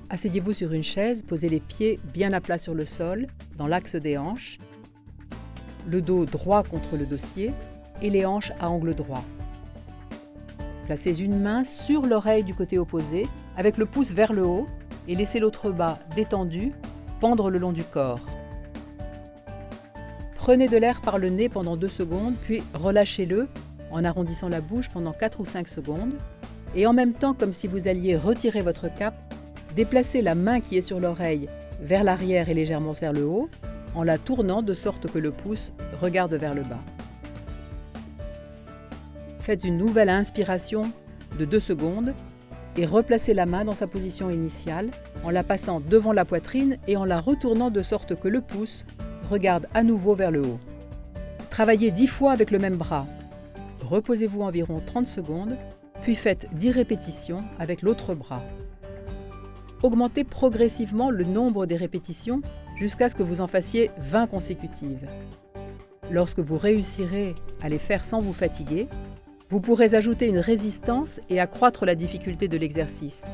Asseyez-vous sur une chaise, posez les pieds bien à plat sur le sol, dans l'axe des hanches, le dos droit contre le dossier et les hanches à angle droit. Placez une main sur l'oreille du côté opposé, avec le pouce vers le haut, et laissez l'autre bas détendu, pendre le long du corps. Prenez de l'air par le nez pendant 2 secondes, puis relâchez-le en arrondissant la bouche pendant 4 ou 5 secondes. Et en même temps, comme si vous alliez retirer votre cape, déplacez la main qui est sur l'oreille vers l'arrière et légèrement vers le haut, en la tournant de sorte que le pouce regarde vers le bas. Faites une nouvelle inspiration de 2 secondes et replacez la main dans sa position initiale en la passant devant la poitrine et en la retournant de sorte que le pouce regarde à nouveau vers le haut. Travaillez 10 fois avec le même bras. Reposez-vous environ 30 secondes, puis faites 10 répétitions avec l'autre bras. Augmentez progressivement le nombre des répétitions jusqu'à ce que vous en fassiez 20 consécutives. Lorsque vous réussirez à les faire sans vous fatiguer, vous pourrez ajouter une résistance et accroître la difficulté de l'exercice.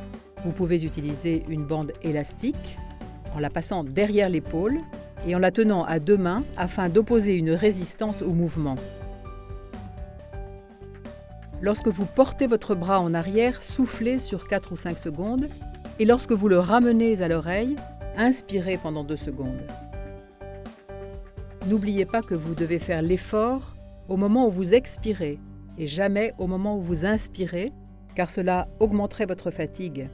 Vous pouvez utiliser une bande élastique en la passant derrière l'épaule et en la tenant à 2 mains afin d'opposer une résistance au mouvement. Lorsque vous portez votre bras en arrière, soufflez sur 4 ou 5 secondes et lorsque vous le ramenez à l'oreille, inspirez pendant 2 secondes. N'oubliez pas que vous devez faire l'effort au moment où vous expirez et jamais au moment où vous inspirez, car cela augmenterait votre fatigue.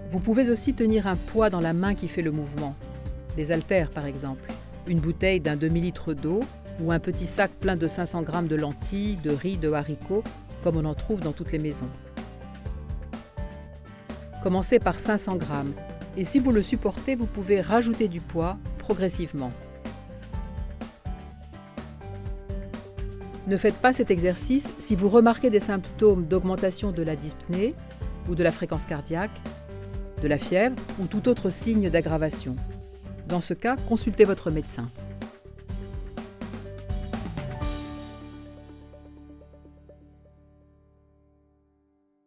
Vous pouvez aussi tenir un poids dans la main qui fait le mouvement, des haltères par exemple, une bouteille d'1 demi-litre d'eau ou un petit sac plein de 500 g de lentilles, de riz, de haricots, comme on en trouve dans toutes les maisons. Commencez par 500 g et si vous le supportez, vous pouvez rajouter du poids progressivement. Ne faites pas cet exercice si vous remarquez des symptômes d'augmentation de la dyspnée ou de la fréquence cardiaque, de la fièvre ou tout autre signe d'aggravation. Dans ce cas, consultez votre médecin.